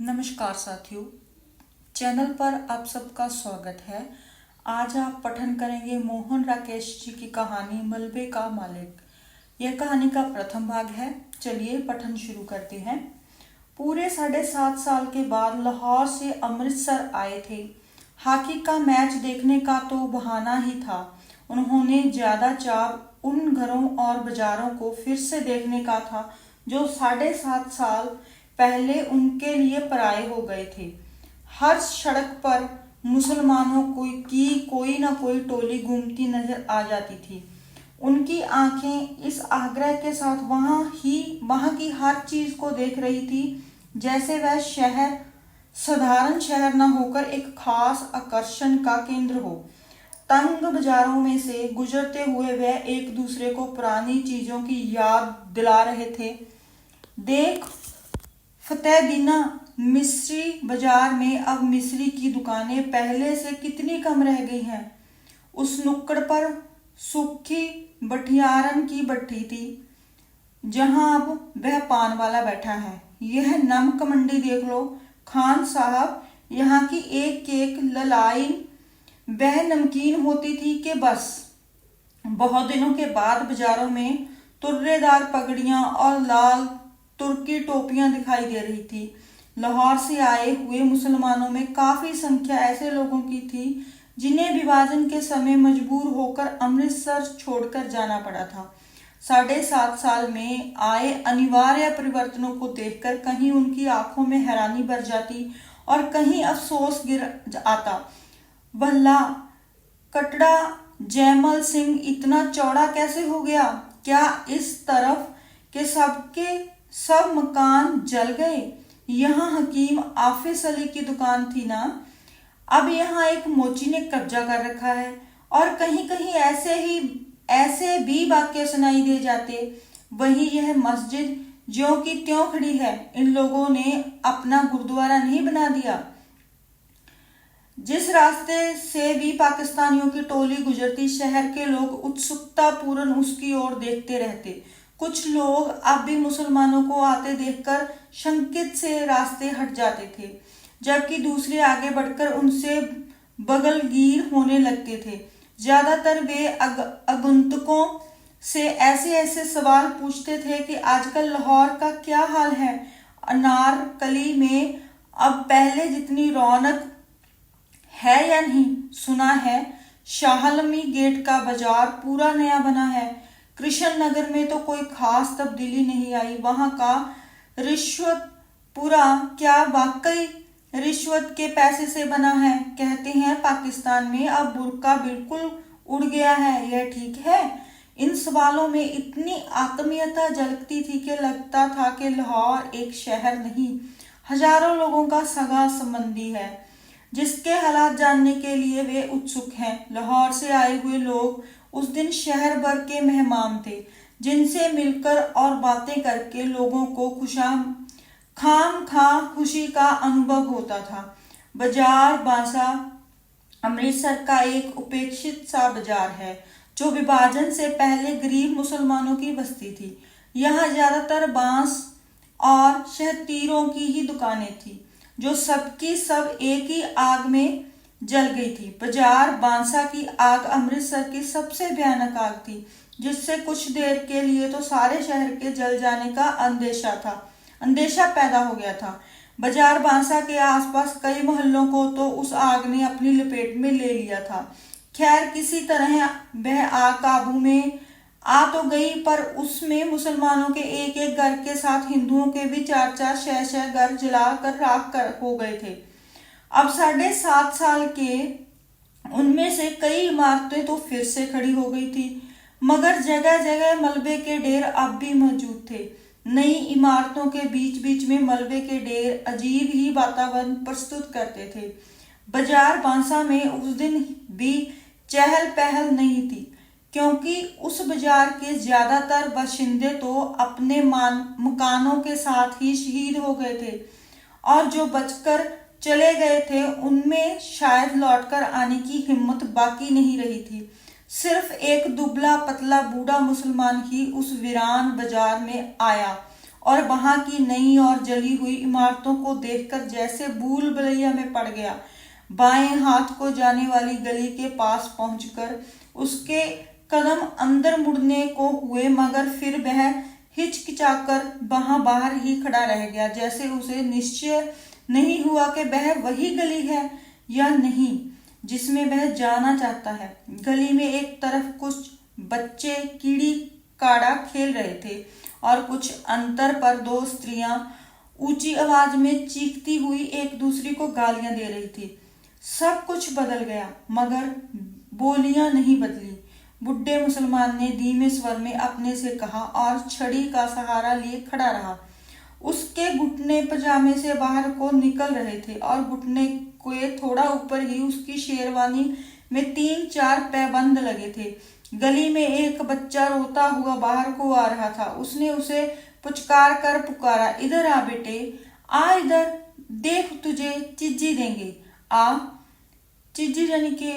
नमस्कार साथियों, चैनल पर आप सबका स्वागत है। आज आप पठन करेंगे मोहन राकेश जी की कहानी मलबे का मालिक। यह कहानी का प्रथम भाग है। चलिए पठन शुरू करते हैं। पूरे 7.5 साल के बाद लाहौर से अमृतसर आए थे। हॉकी का मैच देखने का तो बहाना ही था। उन्होंने ज्यादा चाव उन घरों और बाजारों को फिर से देखने का था जो 7.5 साल पहले उनके लिए पराये हो गए थे। हर सड़क पर मुसलमानों की कोई ना कोई टोली घूमती नजर आ जाती थी। उनकी आंखें इस आग्रह के साथ वहां की हर चीज को देख रही थी, जैसे वह शहर साधारण शहर न होकर एक खास आकर्षण का केंद्र हो। तंग बाजारों में से गुजरते हुए वह एक दूसरे को पुरानी चीजों की याद दिला रहे थे। देख फतेहदीना मिस्री बाजार में अब मिस्री की दुकानें पहले से कितनी कम रह गई हैं। उस नुक्कड़ पर सूखी बठियारन की भट्टी थी, जहां अब वह पान वाला बैठा है। यह नमक मंडी देख लो खान साहब, यहाँ की एक एक ललाइन वह नमकीन होती थी कि बस। बहुत दिनों के बाद बाजारों में तुर्रेदार पगड़ियां और लाल तुर्की टोपियां दिखाई दे रही थी। लाहौर से आए हुए मुसलमानों में काफी संख्या ऐसे लोगों की थी जिन्हें विभाजन के समय मजबूर होकर अमृतसर छोड़कर जाना पड़ा था। 7.5 साल में आए अनिवार्य परिवर्तनों को देखकर कहीं उनकी आंखों में हैरानी भर जाती और कहीं अफसोस गिर आता। वल्ला कटड़ा जयमल सिंह इतना चौड़ा कैसे हो गया? क्या इस तरफ के सब मकान जल गए? यहाँ हकीम आफिस अली की दुकान थी ना, अब यहाँ एक मोची ने कब्जा कर रखा है। और कहीं कहीं ऐसे भी वाक्य सुनाई दे जाते। वही यह मस्जिद ज्यों की त्यों खड़ी है, इन लोगों ने अपना गुरुद्वारा नहीं बना दिया। जिस रास्ते से भी पाकिस्तानियों की टोली गुजरती, शहर के लोग उत्सुकता पूर्ण उसकी ओर देखते रहते। कुछ लोग अब भी मुसलमानों को आते देखकर शंकित से रास्ते हट जाते थे, जबकि दूसरे आगे बढ़कर उनसे बगलगीर होने लगते थे। ज्यादातर वे आगंतुकों से ऐसे सवाल पूछते थे कि आजकल लाहौर का क्या हाल है। अनारकली में अब पहले जितनी रौनक है या नहीं? सुना है शाहलमी गेट का बाजार पूरा नया बना है। कृष्ण नगर में तो कोई खास तब्दीली नहीं आई। वहां का रिश्वतपुरा क्या वाकई रिश्वत के पैसे से बना है? कहते हैं पाकिस्तान में अब बुर्का बिल्कुल उड़ गया है, यह ठीक है? इन सवालों में इतनी आत्मीयता झलकती थी कि लगता था कि लाहौर एक शहर नहीं, हजारों लोगों का सगा संबंधी है, जिसके हालात जानने के लिए वे उत्सुक हैं। लाहौर से आए हुए लोग उस दिन शहर भर के मेहमान थे, जिनसे मिलकर और बातें करके लोगों को खाम खा खुशी का अनुभव होता था। बाजार बांसा अमृतसर का एक उपेक्षित सा बाजार है, जो विभाजन से पहले गरीब मुसलमानों की बस्ती थी। यहाँ ज्यादातर बांस और शहतीरों की ही दुकानें थी, जो सबकी सब एक ही आग में जल गई थी। बाजार बांसा की आग अमृतसर की सबसे भयानक आग थी, जिससे कुछ देर के लिए तो सारे शहर के जल जाने का अंदेशा पैदा हो गया था। बाजार बांसा के आसपास कई मोहल्लों को तो उस आग ने अपनी लपेट में ले लिया था। खैर, किसी तरह वह आग काबू में आ तो गई, पर उसमें मुसलमानों के एक एक घर के साथ हिंदुओं के भी 4-4 6-6 घर जलाकर राख हो गए थे। अब 7.5 साल के उनमें से कई इमारतें तो फिर से खड़ी हो गई थी, मगर जगह जगह मलबे के ढेर अब भी मौजूद थे। नई इमारतों के बीच बीच में मलबे के ढेर अजीब ही वातावरण प्रस्तुत करते थे। बाजार बांसा में उस दिन भी चहल पहल नहीं थी, क्योंकि उस बाजार के ज्यादातर बाशिंदे तो अपने मकानों के साथ ही शहीद हो गए थे, और जो बचकर चले गए थे उनमें शायद लौटकर आने की हिम्मत बाकी नहीं रही थी। सिर्फ एक दुबला पतला बूढ़ा मुसलमान ही उस वीरान बाजार में आया और वहां की नई और जली हुई इमारतों को देखकर जैसे भूल भुलैया में पड़ गया। बाएं हाथ को जाने वाली गली के पास पहुंचकर उसके कदम अंदर मुड़ने को हुए, मगर फिर वह हिचकिचाकर वहां बाहर ही खड़ा रह गया, जैसे उसे निश्चय नहीं हुआ कि वह वही गली है या नहीं जिसमें वह जाना चाहता है। गली में एक तरफ कुछ बच्चे कीड़ी काड़ा खेल रहे थे और कुछ अंतर पर दो स्त्रियां ऊंची आवाज में चीखती हुई एक दूसरी को गालियां दे रही थी। सब कुछ बदल गया, मगर बोलियां नहीं बदली। बुढ़े मुसलमान ने धीमे स्वर में अपने से कहा और छड़ी का सहारा लिए खड़ा रहा। उसके घुटने पजामे से बाहर को निकल रहे थे और घुटने के थोड़ा ऊपर ही उसकी शेरवानी में 3-4 पैबंद लगे थे। गली में एक बच्चा रोता हुआ बाहर को आ रहा था। उसने उसे पुचकार कर पुकारा, इधर आ बेटे, आ इधर, देख तुझे चिज्जी देंगे, आ। चिज्जी यानी के।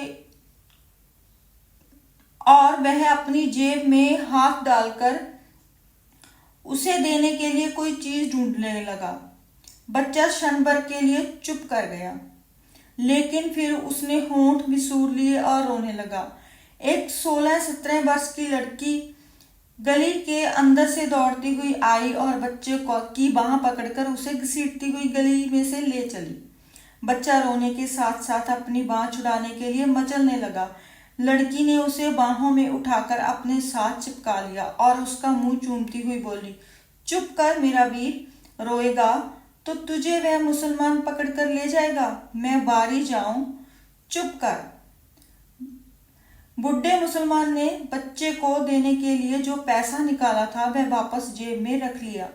और वह अपनी जेब में हाथ डालकर उसे देने के लिए कोई चीज ढूंढने लगा। बच्चा क्षण भर के लिए चुप कर गया, लेकिन फिर उसने होंठ बिसूर लिए और रोने लगा। एक 16-17 वर्ष की लड़की गली के अंदर से दौड़ती हुई आई और बच्चे की बाह पकड़कर उसे घसीटती हुई गली में से ले चली। बच्चा रोने के साथ साथ अपनी बाह छुड़ाने के लिए मचलने लगा। लड़की ने उसे बाहों में उठाकर अपने साथ चिपका लिया और उसका मुंह चूमती हुई बोली, चुप कर मेरा वीर, रोएगा तो तुझे वह मुसलमान पकड़कर ले जाएगा, मैं बारी जाऊं, चुप कर। बुढ़े मुसलमान ने बच्चे को देने के लिए जो पैसा निकाला था वह वापस जेब में रख लिया।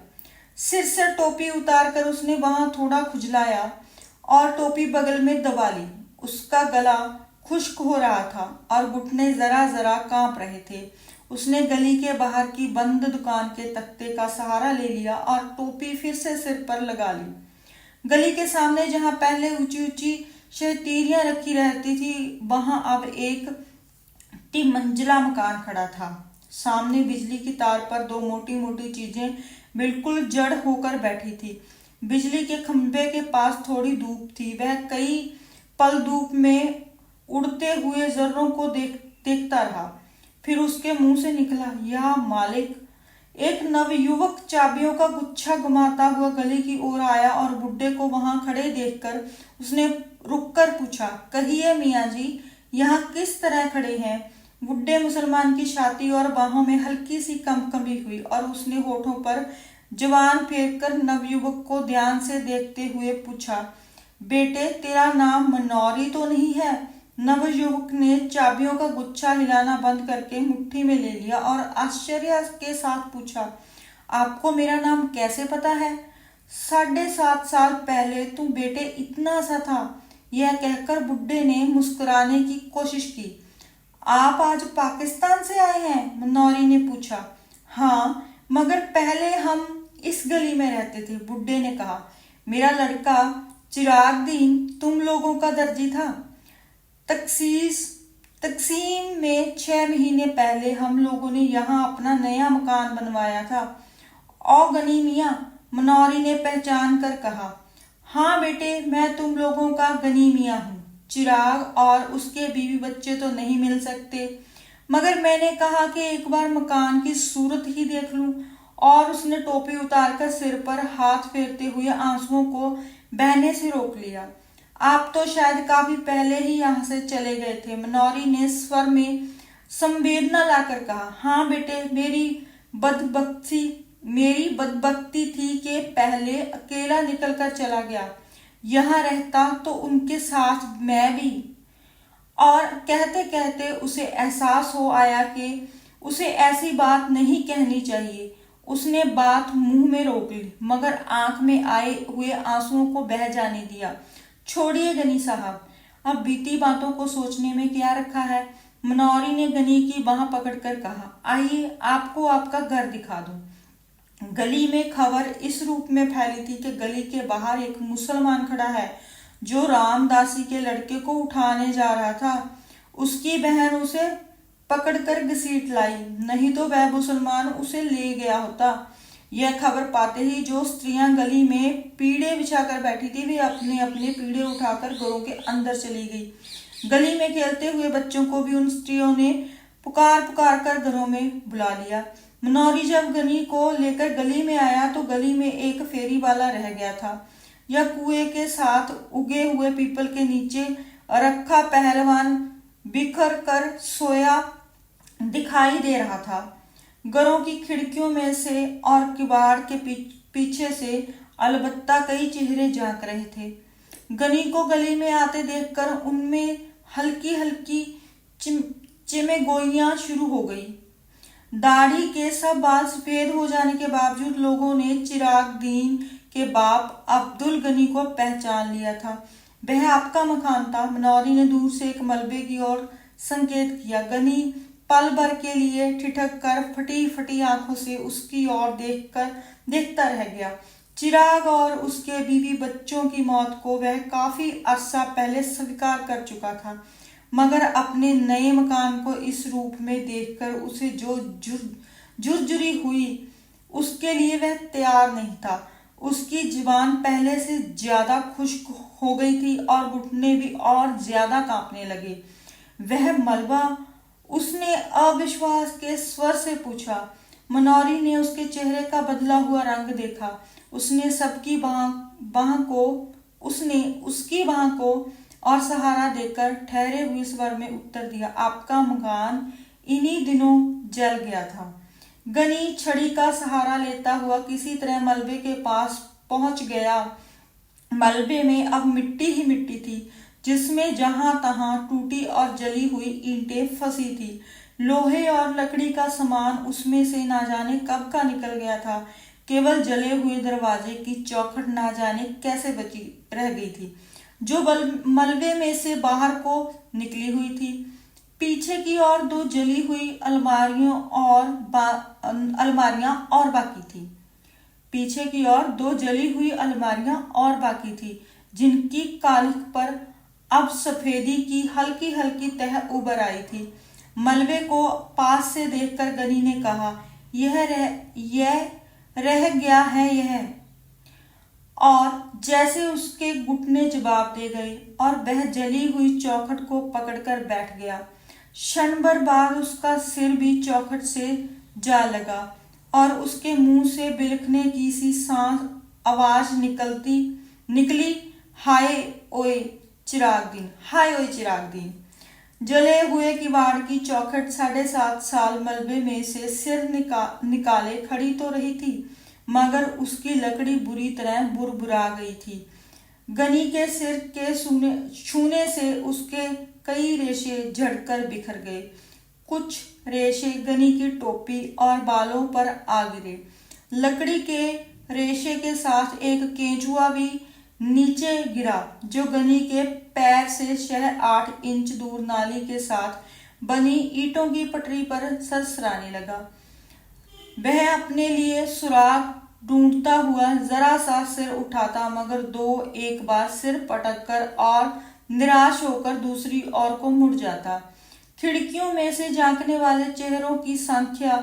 सिर से टोपी उतारकर उसने वहां थोड़ा खुजलाया और टोपी बगल में दबा ली। उसका गला खुश्क हो रहा था और घुटने जरा जरा कांप रहे थे। उसने गली के बाहर की बंद दुकान के तख्ते का सहारा ले लिया और टोपी फिर से सिर पर लगा ली। गली के सामने जहां पहले ऊंची ऊंची शतीरियां रखी रहती थी, वहां अब एक 3 मंजिला मकान खड़ा था। सामने बिजली की तार पर 2 मोटी मोटी चीजें बिल्कुल जड़ होकर बैठी थी। बिजली के खंभे के पास थोड़ी धूप थी। वह कई पल धूप में उड़ते हुए जर्रों को देखता रहा। फिर उसके मुंह से निकला, या मालिक। एक नवयुवक चाबियों का गुच्छा घुमाता हुआ गली की ओर आया और बुड्ढे को वहां खड़े देखकर उसने रुककर पूछा, कहिए मियाँ जी, यहाँ किस तरह खड़े हैं? बुड्ढे मुसलमान की छाती और बाहों में हल्की सी कंपकंपी हुई और उसने होठों पर जवान फेरकर नवयुवक को ध्यान से देखते हुए पूछा, बेटे तेरा नाम मनौरी तो नहीं है? नवयुवक ने चाबियों का गुच्छा हिलाना बंद करके मुट्ठी में ले लिया और आश्चर्य के साथ पूछा, आपको मेरा नाम कैसे पता है? 7.5 साल पहले तू बेटे इतना सा था। यह कहकर बुड्ढे ने मुस्कुराने की कोशिश की। आप आज पाकिस्तान से आए हैं? मनौरी ने पूछा। हाँ, मगर पहले हम इस गली में रहते थे, बुड्ढे ने कहा। मेरा लड़का चिरागदीन तुम लोगों का दर्जी था। तकसीम में 6 महीने पहले हम लोगों ने यहाँ अपना नया मकान बनवाया था। ओ गनी मियाँ, मनौरी ने पहचान कर कहा। हाँ बेटे, मैं तुम लोगों का गनी मियाँ हूँ। चिराग और उसके बीवी बच्चे तो नहीं मिल सकते, मगर मैंने कहा कि एक बार मकान की सूरत ही देख लूं, और उसने टोपी उतारकर सिर पर हाथ फेरते हुए आंसुओं को बहने से रोक लिया। आप तो शायद काफी पहले ही यहाँ से चले गए थे, मनौरी ने स्वर में संवेदना लाकर कहा। हाँ बेटे, मेरी बदबख्ती थी कि पहले अकेला निकलकर चला गया। यहाँ रहता तो उनके साथ मैं भी। और कहते कहते उसे एहसास हो आया कि उसे ऐसी बात नहीं कहनी चाहिए। उसने बात मुंह में रोक ली, मगर आंख में आए हुए आंसुओं को बह जाने दिया। छोड़िए गनी साहब, अब बीती बातों को सोचने में क्या रखा है? मनौरी ने गनी की बाह पकड़कर कहा। आइए आपको आपका घर दिखा दूं। गली में खबर इस रूप में फैली थी कि गली के बाहर एक मुसलमान खड़ा है जो रामदासी के लड़के को उठाने जा रहा था। उसकी बहन उसे पकड़कर घसीट लाई, नहीं तो वह मुसलमान उसे ले गया होता। यह खबर पाते ही जो स्त्रियां गली में पीढ़े बिछाकर बैठी थी वे अपने अपने पीढ़े उठाकर घरों के अंदर चली गई। गली में खेलते हुए बच्चों को भी उन स्त्रियों ने पुकार पुकार कर घरों में बुला लिया। मनौरी जब गनी को लेकर गली में आया तो गली में एक फेरी वाला रह गया था। यह कुएं के साथ उगे हुए पीपल के नीचे रखा पहलवान बिखर कर सोया दिखाई दे रहा था। घरों की खिड़कियों में से और किवाड़ के पीछे से अलबत्ता कई चेहरे झांक रहे थे। गनी को गली में आते देखकर उनमें हल्की हल्की चिमेगोइयां शुरू हो गई। दाढ़ी के सब बाल सफेद हो जाने के बावजूद लोगों ने चिराग दीन के बाप अब्दुल गनी को पहचान लिया था। वह आपका मकान था। मनौरी ने दूर से एक मलबे की ओर संकेत किया। गनी पल भर के लिए ठिठक कर फटी फटी आंखों से उसकी ओर देखता रह गया। चिराग और उसके बीवी बच्चों की मौत को वह काफी अरसा पहले स्वीकार कर चुका था, मगर अपने नए मकान को इस रूप में देखकर उसे जो जुर्जुरी हुई उसके लिए वह तैयार नहीं था। उसकी जुबान पहले से ज्यादा खुश्क हो गई थी और घुटने भी और ज्यादा कांपने लगे। वह मलबा, उसने अविश्वास के स्वर से पूछा। मनौरी ने उसके चेहरे का बदला हुआ रंग देखा। उसने उसकी बाह को और सहारा देकर ठहरे हुए स्वर में उत्तर दिया, आपका मकान इन्हीं दिनों जल गया था। गनी छड़ी का सहारा लेता हुआ किसी तरह मलबे के पास पहुंच गया। मलबे में अब मिट्टी ही मिट्टी थी, जिसमें जहां तहां टूटी और जली हुई ईंटें फंसी थी। लोहे और लकड़ी का सामान उसमें से ना जाने कब का निकल गया था। केवल जले हुए दरवाजे की चौखट ना जाने कैसे बची रह गई थी, जो मलबे में से बाहर को निकली हुई थी। पीछे की ओर दो जली हुई अलमारियां और बाकी थी। पीछे की ओर दो जली हुई अलमारियां और बाकी थी, जिनकी कालिख पर अब सफेदी की हल्की हल्की तह उभर आई थी। मलबे को पास से देखकर गनी ने कहा, यह रह गया है यह। और जैसे उसके घुटने जवाब दे गए और वह जली हुई चौखट को पकड़कर बैठ गया। क्षण भर बाद उसका सिर भी चौखट से जा लगा और उसके मुंह से बिलखने की सी सांस आवाज निकली, हाय ओए चिराग दिन, हाय ओए चिराग दिन। जले हुए किवाड़ की चौखट 7.5 साल मलबे में से सिर निकाले खड़ी तो रही थी, मगर उसकी लकड़ी बुरी तरह बुरबुरा गई थी। गनी के सिर के छूने से उसके कई रेशे झड़कर बिखर गए। कुछ रेशे गनी की टोपी और बालों पर आ गिरे। लकड़ी के रेशे के साथ एक केंचुआ भी नीचे गिरा, जो गनी के पैर से 8 इंच दूर नाली के साथ बनी ईंटों की पटरी पर सरसराने लगा। वह अपने लिए सुराग ढूंढता हुआ जरा सा सिर उठाता, मगर एक बार सिर पटककर और निराश होकर दूसरी ओर को मुड़ जाता। खिड़कियों में से झांकने वाले चेहरों की संख्या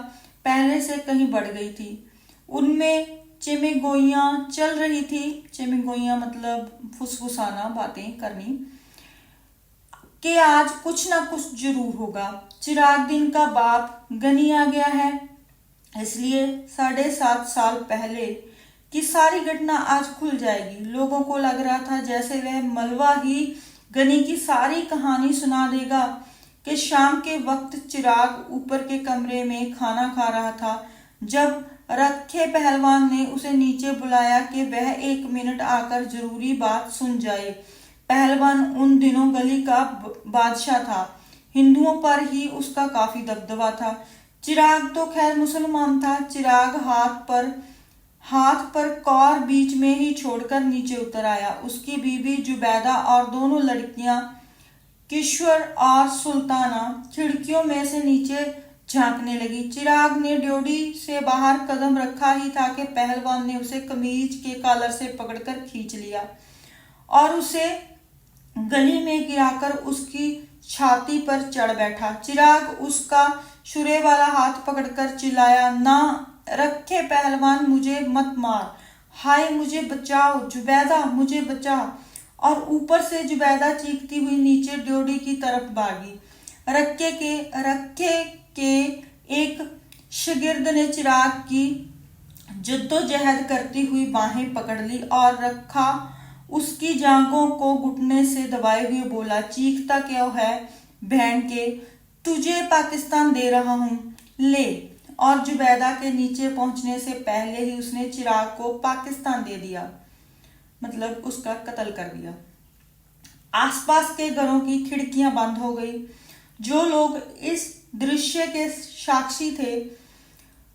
पहले से कहीं बढ़ गई थी। उनमें चिमेगोइयां चल रही थी। चिमेगोइयां मतलब फुसफुसाना, बातें करनी कि आज कुछ ना कुछ जरूर होगा। चिराग दिन का बाप गनी आ गया है, इसलिए 7.5 साल पहले की सारी घटना आज खुल जाएगी। लोगों को लग रहा था जैसे वह मलबा ही गनी की सारी कहानी सुना देगा। कि शाम के वक्त चिराग ऊपर के कमरे में खाना खा रहा था, जब रखे पहलवान ने उसे नीचे बुलाया कि वह 1 मिनट आकर जरूरी बात सुन जाए। पहलवान उन दिनों गली का बादशाह था। हिंदुओं पर ही उसका काफी दबदबा था। चिराग तो खैर मुसलमान था। चिराग हाथ पर कौर बीच में ही छोड़कर नीचे उतर आया। उसकी बीवी जुबैदा और दोनों लड़कियां किश्वर और सुल्ताना खिड़कियों में से नीचे झांकने लगी। चिराग ने ड्योढ़ी से बाहर कदम रखा ही था कि पहलवान ने उसे कमीज के कॉलर से पकड़कर खींच लिया और उसे गली में गिराकर उसकी छाती पर चढ़ बैठा। चिराग उसका शुरे वाला हाथ पकड़कर चिल्लाया, ना रखे पहलवान मुझे मत मार, हाय मुझे बचाओ, जुबैदा मुझे बचा। और ऊपर से जुबैदा चीखती हुई नीचे ड्योढ़ी की तरफ भागी। रखे के एक शागिर्द ने चिराग की जद्दोजहद करती हुई बाहें पकड़ ली और रखा उसकी जांघों को घुटने से दबाए हुए बोला, चीखता क्यों है बहन के, तुझे पाकिस्तान दे रहा हूं, ले। और जुबैदा के नीचे पहुंचने से पहले ही उसने चिराग को पाकिस्तान दे दिया, मतलब उसका कत्ल कर दिया। आसपास के घरों की खिड़कियां बंद हो गई। जो लोग इस दृश्य के साक्षी थे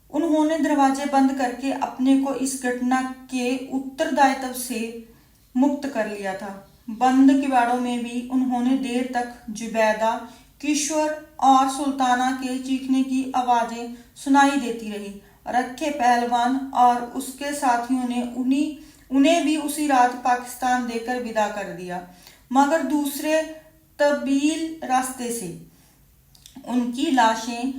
उन्होंने दरवाजे बंद करके अपने को इस घटना के उत्तरदायित्व से मुक्त कर लिया था। बंद किवाड़ों में भी उन्होंने देर तक जुबैदा, किशोर और सुल्ताना के चीखने की आवाजें सुनाई देती रही। रखे पहलवान और उसके साथियों ने उन्हें भी उसी रात पाकिस्तान देकर विदा कर दिया, मगर दूसरे तब्दील रास्ते से। उनकी लाशें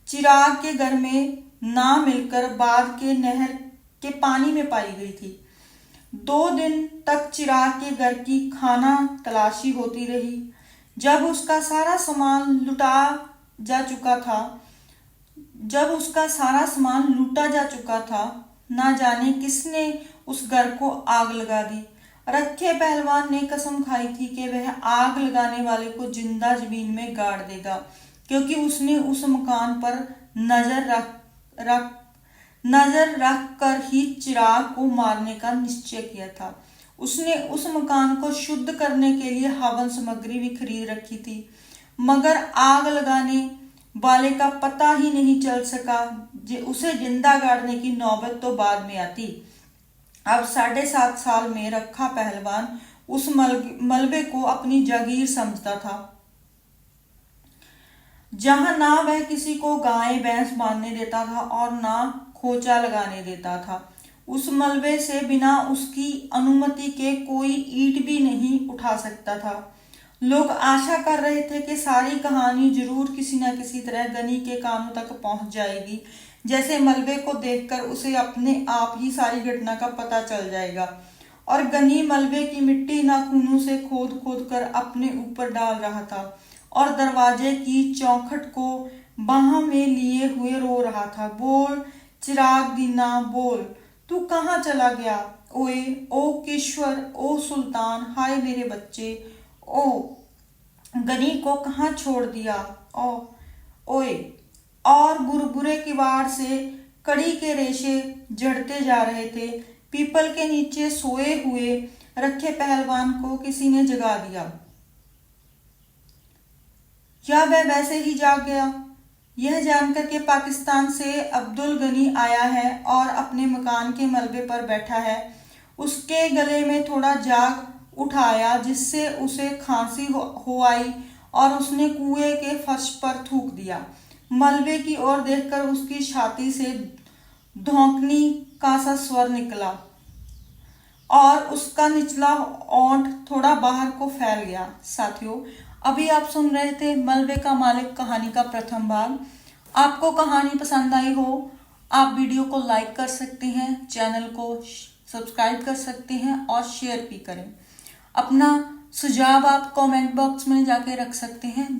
चिराग के घर में ना मिलकर बाद के नहर के पानी में पाई गई थी। 2 दिन तक चिराग के घर की खाना तलाशी होती रही। जब उसका सारा सामान लूटा जा चुका था, ना जाने किसने उस घर को आग लगा दी। रखे पहलवान ने कसम खाई थी कि वह आग लगाने वाले को जिंदा जमीन में गाड़ देगा, क्योंकि उसने उस मकान पर नजर रख कर ही चिराग को मारने का निश्चय किया था। उसने उस मकान को शुद्ध करने के लिए हवन सामग्री भी खरीद रखी थी, मगर आग लगाने वाले का पता ही नहीं चल सका। उसे जिंदा गाड़ने की नौबत तो बाद में आती। अब 7.5 साल में रखा पहलवान उस मलबे को अपनी जागीर समझता था, जहां ना वह किसी को गाय भैंस बांधने देता था और ना खोचा लगाने देता था। उस मलबे से बिना उसकी अनुमति के कोई ईंट भी नहीं उठा सकता था। लोग आशा कर रहे थे कि सारी कहानी जरूर किसी न किसी तरह गनी के कानों तक पहुंच जाएगी। जैसे मलबे को देखकर उसे अपने आप ही सारी घटना का पता चल जाएगा, और गनी मलबे की मिट्टी नाखूनों से खोद खोद कर अपने ऊपर डाल रहा था और दरवाजे की चौखट को बाह में लिए हुए रो रहा था। बोल चिराग दीना, बोल, तू कहाँ चला गया? ओए, ओ किश्वर, ओ सुल्तान, हाय मेरे बच्चे, ओ गनी को कहाँ छोड़ दिया? ओए। और बुरबुरे किवाड़ से कड़ी के रेशे जड़ते जा रहे थे। पीपल के नीचे सोए हुए रखे पहलवान को किसी ने जगा दिया, या वह वैसे ही जाग गया। यह जानकर के पाकिस्तान से अब्दुल गनी आया है और अपने मकान के मलबे पर बैठा है, उसके गले में थोड़ा जाग उठाया, जिससे उसे खांसी हो आई और उसने कुएं के फर्श पर थूक दिया। मलबे की ओर देखकर उसकी छाती से धौंकनी का सा स्वर निकला और उसका निचला ओंठ थोड़ा बाहर को फैल गया। साथियों, अभी आप सुन रहे थे मलबे का मालिक कहानी का प्रथम भाग। आपको कहानी पसंद आई हो, आप वीडियो को लाइक कर सकते हैं, चैनल को सब्सक्राइब कर सकते हैं और शेयर भी करें। अपना सुझाव आप कमेंट बॉक्स में जाके रख सकते हैं।